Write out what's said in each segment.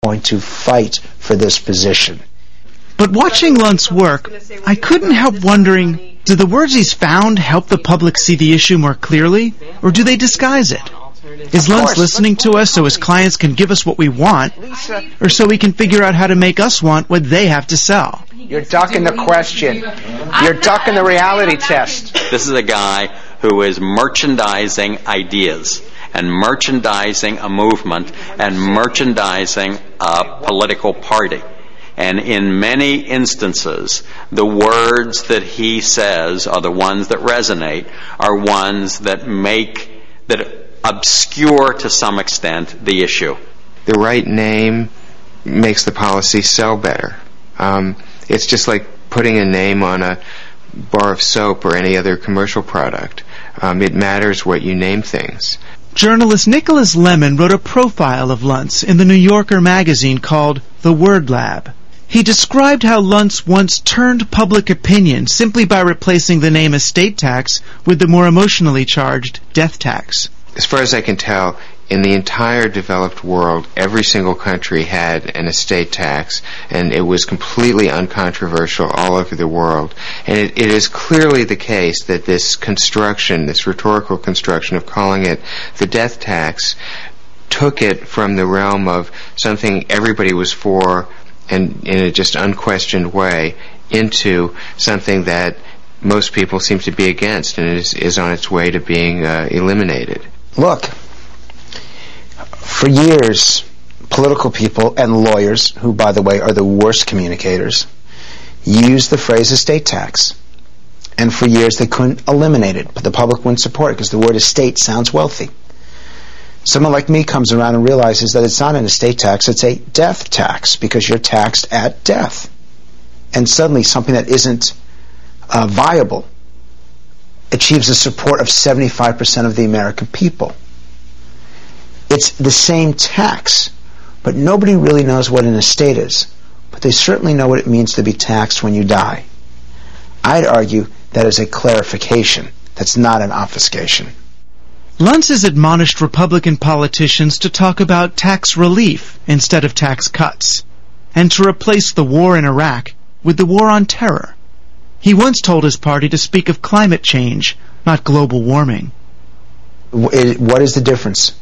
going to fight for this position. But watching Luntz work, I couldn't help wondering, do the words he's found help the public see the issue more clearly, or do they disguise it? Is Luntz listening to us so his clients can give us what we want, or so we can figure out how to make us want what they have to sell? You're ducking the question. You're ducking the reality test. This is a guy who is merchandising ideas and merchandising a movement and merchandising a political party. And in many instances, the words that he says are the ones that resonate, are ones that obscure to some extent the issue. The right name makes the policy sell better. It's just like putting a name on a bar of soap or any other commercial product. It matters what you name things. Journalist Nicholas Lemon wrote a profile of Luntz in the New Yorker magazine called The Word Lab. He described how Luntz once turned public opinion simply by replacing the name estate tax with the more emotionally charged death tax. As far as I can tell, in the entire developed world, every single country had an estate tax, and it was completely uncontroversial all over the world. And it is clearly the case that this construction, this rhetorical construction of calling it the death tax, took it from the realm of something everybody was for and in a just unquestioned way into something that most people seem to be against, and is on its way to being eliminated. Look, for years, political people and lawyers, who, by the way, are the worst communicators, used the phrase estate tax. And for years they couldn't eliminate it, but the public wouldn't support it because the word estate sounds wealthy. Someone like me comes around and realizes that it's not an estate tax, it's a death tax, because you're taxed at death. And suddenly something that isn't viable achieves the support of 75% of the American people. It's the same tax, but nobody really knows what an estate is. But they certainly know what it means to be taxed when you die. I'd argue that is a clarification. That's not an obfuscation. Luntz has admonished Republican politicians to talk about tax relief instead of tax cuts, and to replace the war in Iraq with the war on terror. He once told his party to speak of climate change, not global warming. What is the difference?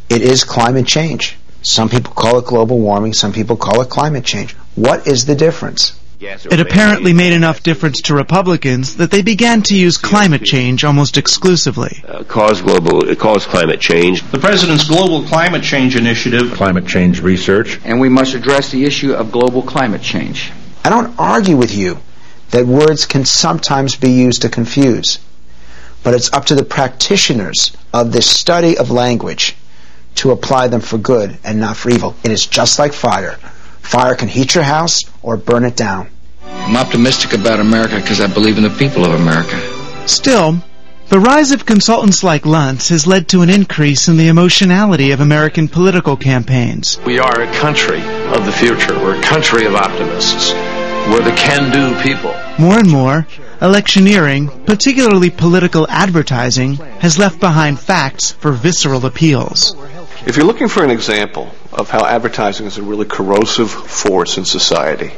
It is climate change. Some people call it global warming, some people call it climate change. What is the difference? It apparently made enough difference to Republicans that they began to use climate change almost exclusively. Cause climate change. The President's Global Climate Change Initiative. Climate change research. And we must address the issue of global climate change. I don't argue with you that words can sometimes be used to confuse, but it's up to the practitioners of this study of language to apply them for good and not for evil. It is just like fire. Fire can heat your house or burn it down. I'm optimistic about America because I believe in the people of America. Still, the rise of consultants like Luntz has led to an increase in the emotionality of American political campaigns. We are a country of the future. We're a country of optimists. We're the can-do people. More and more, electioneering, particularly political advertising, has left behind facts for visceral appeals. If you're looking for an example of how advertising is a really corrosive force in society,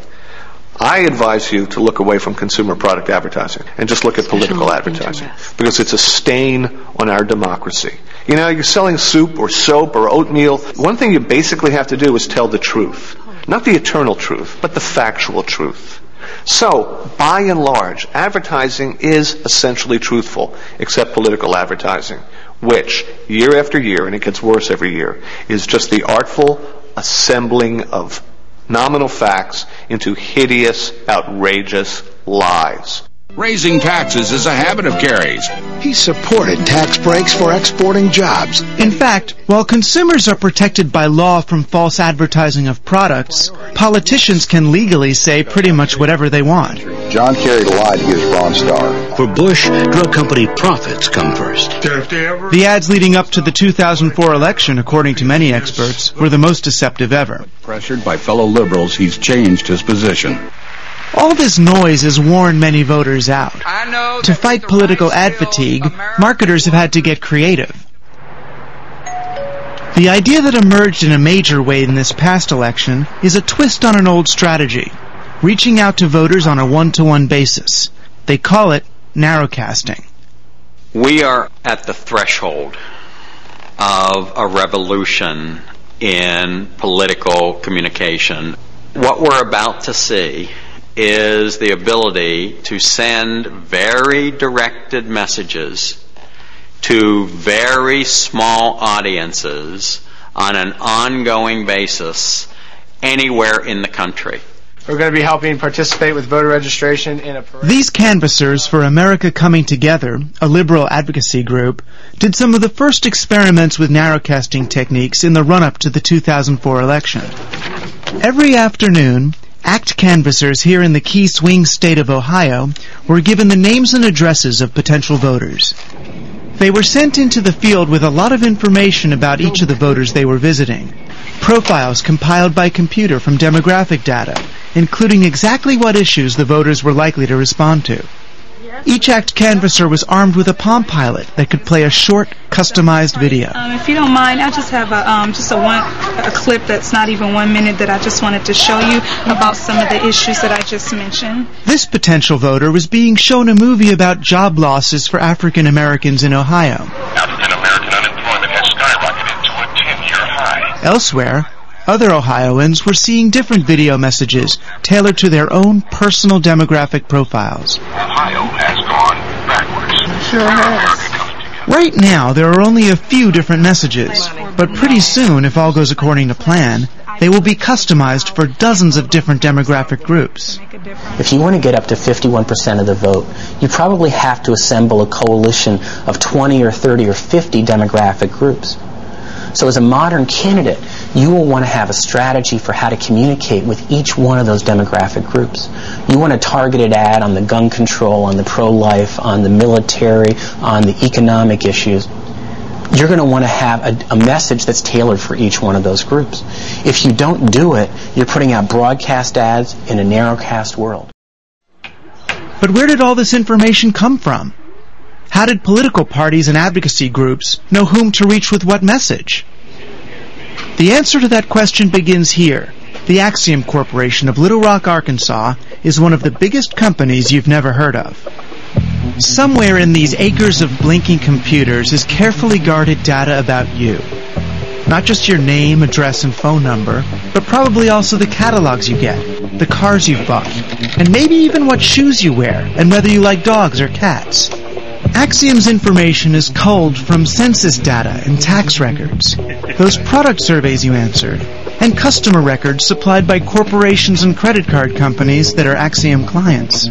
I advise you to look away from consumer product advertising and just look at political advertising, because it's a stain on our democracy. You know, you're selling soup or soap or oatmeal. One thing you basically have to do is tell the truth. Not the eternal truth, but the factual truth. So, by and large, advertising is essentially truthful, except political advertising, which, year after year, and it gets worse every year, is just the artful assembling of nominal facts into hideous, outrageous lies. Raising taxes is a habit of Kerry's. He supported tax breaks for exporting jobs. In fact, while consumers are protected by law from false advertising of products, politicians can legally say pretty much whatever they want. John Kerry lied to get his Bronze Star. For Bush, drug company profits come first. The ads leading up to the 2004 election, according to many experts, were the most deceptive ever. Pressured by fellow liberals, he's changed his position. All this noise has worn many voters out. To fight political ad fatigue, marketers have had to get creative. The idea that emerged in a major way in this past election is a twist on an old strategy, reaching out to voters on a one-to-one basis. They call it narrowcasting. We are at the threshold of a revolution in political communication. What we're about to see is the ability to send very directed messages to very small audiences on an ongoing basis anywhere in the country. We're going to be helping participate with voter registration in a parade. These canvassers for America Coming Together, a liberal advocacy group, did some of the first experiments with narrowcasting techniques in the run-up to the 2004 election. Every afternoon, ACT canvassers here in the key swing state of Ohio were given the names and addresses of potential voters. They were sent into the field with a lot of information about each of the voters they were visiting. Profiles compiled by computer from demographic data, including exactly what issues the voters were likely to respond to. Each ACT canvasser was armed with a Palm Pilot that could play a short, customized video. If you don't mind, I just have a clip that's not even 1 minute that I just wanted to show you about some of the issues that I just mentioned. This potential voter was being shown a movie about job losses for African Americans in Ohio. African American unemployment has skyrocketed to a 10-year high. Elsewhere, other Ohioans were seeing different video messages tailored to their own personal demographic profiles. Ohio has gone backwards. Sure has. Right now, there are only a few different messages, but pretty soon, if all goes according to plan, they will be customized for dozens of different demographic groups. If you want to get up to 51% of the vote, you probably have to assemble a coalition of 20 or 30 or 50 demographic groups. So as a modern candidate, you will want to have a strategy for how to communicate with each one of those demographic groups. You want a targeted ad on the gun control, on the pro-life, on the military, on the economic issues. You're going to want to have a message that's tailored for each one of those groups. If you don't do it, you're putting out broadcast ads in a narrowcast world. But where did all this information come from? How did political parties and advocacy groups know whom to reach with what message? The answer to that question begins here. The Axiom Corporation of Little Rock, Arkansas, is one of the biggest companies you've never heard of. Somewhere in these acres of blinking computers is carefully guarded data about you. Not just your name, address, and phone number, but probably also the catalogs you get, the cars you've bought, and maybe even what shoes you wear, and whether you like dogs or cats. Axiom's information is culled from census data and tax records, those product surveys you answered, and customer records supplied by corporations and credit card companies that are Axiom clients.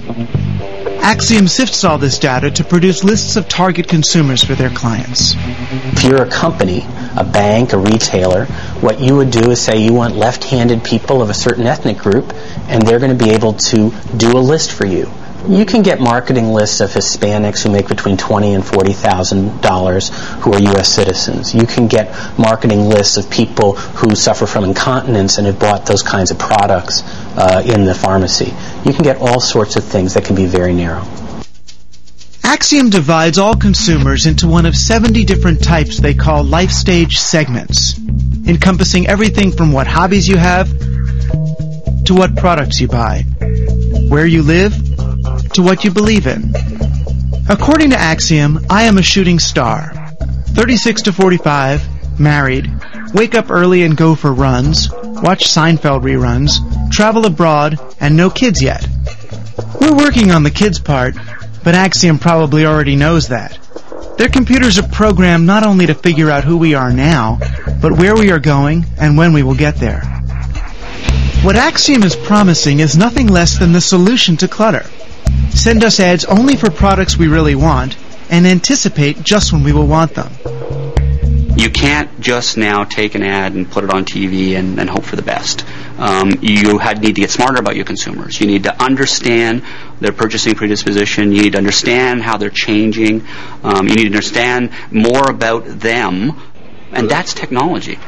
Axiom sifts all this data to produce lists of target consumers for their clients. If you're a company, a bank, a retailer, what you would do is say you want left-handed people of a certain ethnic group, and they're going to be able to do a list for you. You can get marketing lists of Hispanics who make between $20,000 and $40,000 who are U.S. citizens. You can get marketing lists of people who suffer from incontinence and have bought those kinds of products in the pharmacy. You can get all sorts of things that can be very narrow. Axiom divides all consumers into one of 70 different types they call life stage segments, encompassing everything from what hobbies you have to what products you buy, where you live, to what you believe in. According to Axiom, I am a shooting star. 36 to 45, married, wake up early and go for runs, watch Seinfeld reruns, travel abroad, and no kids yet. We're working on the kids part, but Axiom probably already knows that. Their computers are programmed not only to figure out who we are now, but where we are going and when we will get there. What Axiom is promising is nothing less than the solution to clutter. Send us ads only for products we really want, and anticipate just when we will want them. You can't just now take an ad and put it on TV and hope for the best. You need to get smarter about your consumers. You need to understand their purchasing predisposition. You need to understand how they're changing. You need to understand more about them, and that's technology.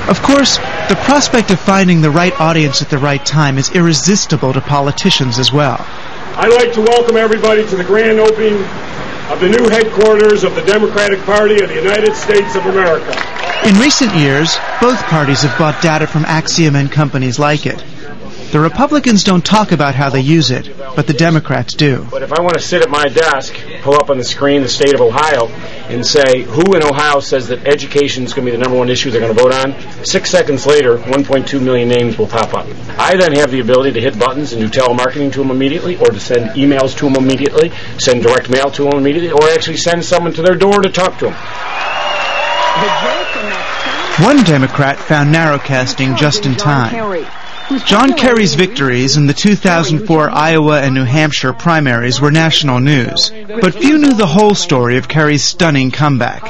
Of course, the prospect of finding the right audience at the right time is irresistible to politicians as well. I'd like to welcome everybody to the grand opening of the new headquarters of the Democratic Party of the United States of America. In recent years, both parties have bought data from Axiom and companies like it. The Republicans don't talk about how they use it, but the Democrats do. But if I want to sit at my desk, pull up on the screen the state of Ohio, and say who in Ohio says that education is going to be the number one issue they're going to vote on, 6 seconds later, 1.2 million names will pop up. I then have the ability to hit buttons and do telemarketing to them immediately, or to send emails to them immediately, send direct mail to them immediately, or actually send someone to their door to talk to them. One Democrat found narrowcasting just in time. John Kerry's victories in the 2004 Iowa and New Hampshire primaries were national news, but few knew the whole story of Kerry's stunning comeback.